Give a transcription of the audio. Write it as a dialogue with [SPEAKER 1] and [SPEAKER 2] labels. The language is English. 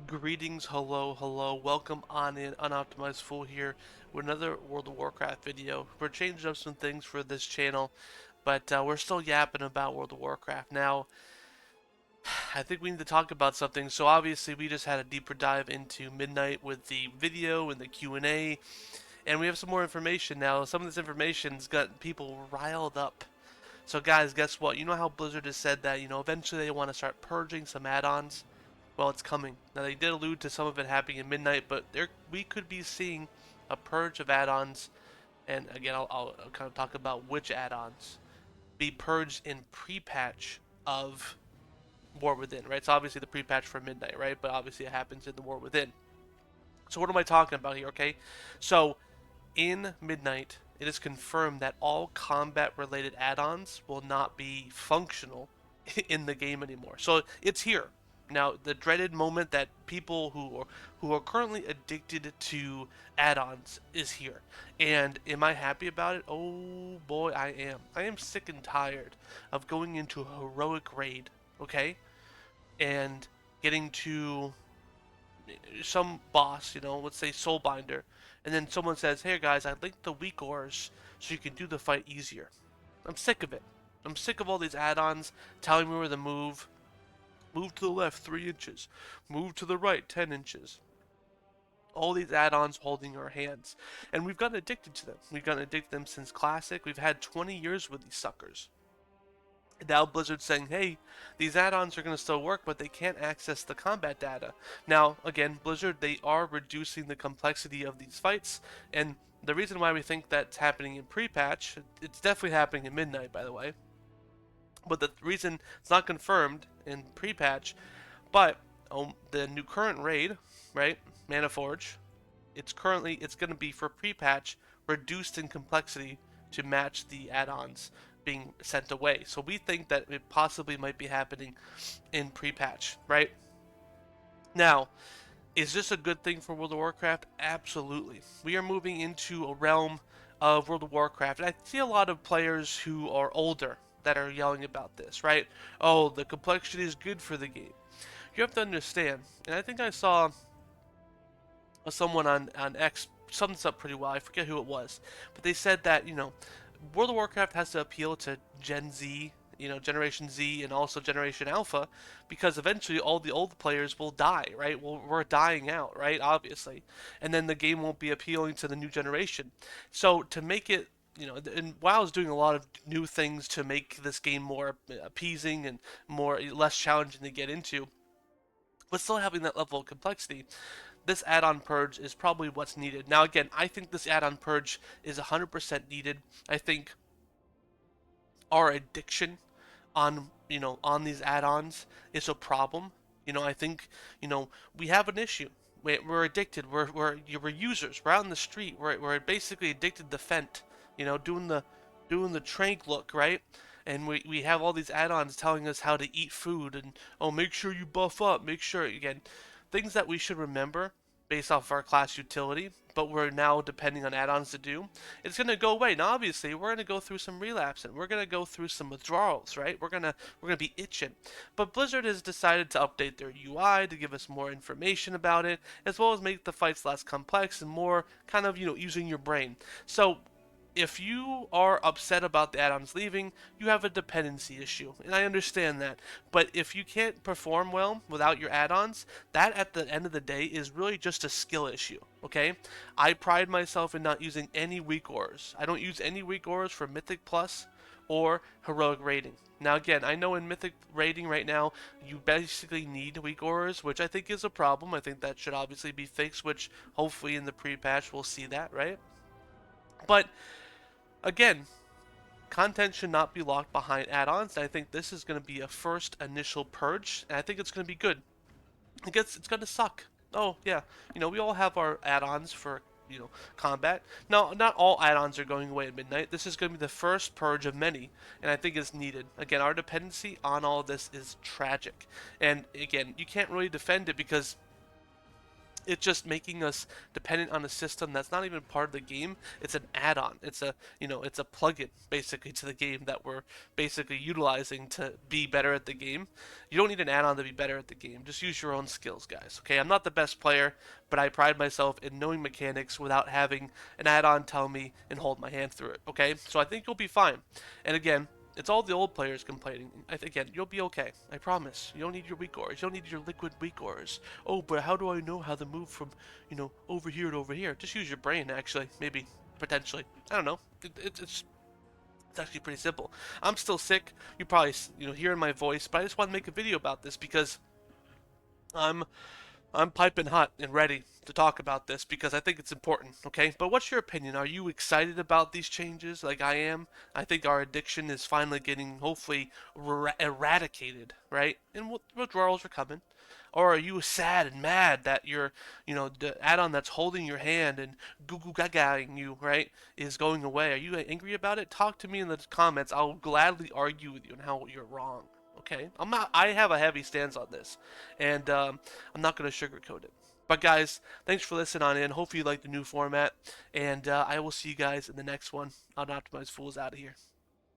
[SPEAKER 1] Greetings, hello, welcome on in, Unoptimized Fool here with another World of Warcraft video. We're changing up some things for this channel, but we're still yapping about World of Warcraft. Now, I think we need to talk about something. So obviously we just had a deeper dive into Midnight with the video and the Q&A, and we have some more information now. Some of this information's got people riled up. So guys, guess what? You know how Blizzard has said that, eventually they want to start purging some add-ons? Well, it's coming. Now, they did allude to some of it happening in Midnight, but we could be seeing a purge of add-ons, and again, I'll kind of talk about which add-ons be purged in pre-patch of War Within, right? It's obviously the pre-patch for Midnight, right? But obviously it happens in the War Within. So what am I talking about here, okay? So, in Midnight, it is confirmed that all combat-related add-ons will not be functional in the game anymore. So it's here. Now, the dreaded moment that people who are currently addicted to add-ons is here. And am I happy about it? Oh boy, I am. I am sick and tired of going into a heroic raid, okay? And getting to some boss, let's say Soulbinder, and then someone says, "Hey guys, I linked the weak ores so you can do the fight easier." I'm sick of it. I'm sick of all these add-ons telling me where to move. Move to the left 3 inches. Move to the right 10 inches. All these add-ons holding our hands. And we've gotten addicted to them. We've gotten addicted to them since Classic. We've had 20 years with these suckers. Now Blizzard's saying, hey, these add-ons are going to still work, but they can't access the combat data. Now, again, Blizzard, they are reducing the complexity of these fights, and the reason why we think that's happening in pre-patch, it's definitely happening in Midnight, by the way, but the reason it's not confirmed in pre-patch, but the new current raid, right, Mana Forge, it's going to be for pre-patch reduced in complexity to match the add-ons being sent away. So we think that it possibly might be happening in pre-patch, right? Now, is this a good thing for World of Warcraft? Absolutely. We are moving into a realm of World of Warcraft, and I see a lot of players who are older that are yelling about this, right? Oh, the complexity is good for the game. You have to understand, and I think I saw someone on X summed this up pretty well. I forget who it was, but they said that World of Warcraft has to appeal to Gen Z, Generation Z, and also Generation Alpha, because eventually all the old players will die, right? We're dying out, right? Obviously, and then the game won't be appealing to the new generation. So to make it, and WoW is doing a lot of new things to make this game more appeasing and less challenging to get into, but still having that level of complexity. This add-on purge is probably what's needed. Now, again, I think this add-on purge is 100% needed. I think our addiction on these add-ons is a problem. I think we have an issue. We're addicted. We're users. We're out in the street. We're basically addicted to Fent. Doing the trank look, right? And we have all these add-ons telling us how to eat food and, oh, make sure you buff up. Make sure, again, things that we should remember based off of our class utility, but we're now depending on add-ons to do. It's going to go away. Now, obviously, we're going to go through some relapse and we're going to go through some withdrawals, right? We're gonna be itching. But Blizzard has decided to update their UI to give us more information about it, as well as make the fights less complex and more kind of using your brain. So if you are upset about the add-ons leaving, you have a dependency issue, and I understand that. But if you can't perform well without your add-ons, that at the end of the day is really just a skill issue, okay? I pride myself in not using any weak ores. I don't use any weak ores for Mythic Plus or Heroic Rating. Now again, I know in Mythic Rating right now, you basically need weak ores, which I think is a problem. I think that should obviously be fixed, which hopefully in the pre-patch we'll see that, right? But again, content should not be locked behind add-ons, and I think this is going to be a first initial purge, and I think it's going to be good. It's going to suck. Oh, yeah. We all have our add-ons for, combat. Now, not all add-ons are going away at midnight. This is going to be the first purge of many, and I think it's needed. Again, our dependency on all of this is tragic. And, again, you can't really defend it because It's just making us dependent on a system that's not even part of the game. It's an add-on. It's a it's a plugin basically to the game that we're basically utilizing to be better at the game. You don't need an add-on to be better at the game. Just use your own skills, guys. Okay, I'm not the best player, but I pride myself in knowing mechanics without having an add-on tell me and hold my hand through it. Okay, so I think you'll be fine. And again, it's all the old players complaining. Again, you'll be okay. I promise. You don't need your weak ores. You don't need your liquid weak ores. Oh, but how do I know how to move from, over here to over here? Just use your brain, actually. Maybe, potentially. I don't know. It's actually pretty simple. I'm still sick. You probably, hearing my voice, but I just want to make a video about this because I'm I'm piping hot and ready to talk about this because I think it's important, okay? But what's your opinion? Are you excited about these changes like I am? I think our addiction is finally getting, hopefully, eradicated, right? And withdrawals are coming. Or are you sad and mad that the add-on that's holding your hand and goo goo gagaing you, right, is going away? Are you angry about it? Talk to me in the comments. I'll gladly argue with you on how you're wrong. Okay, I'm not. I have a heavy stance on this, and I'm not going to sugarcoat it. But guys, thanks for listening on in. Hopefully you like the new format, and I will see you guys in the next one. Unoptimized Fools out of here.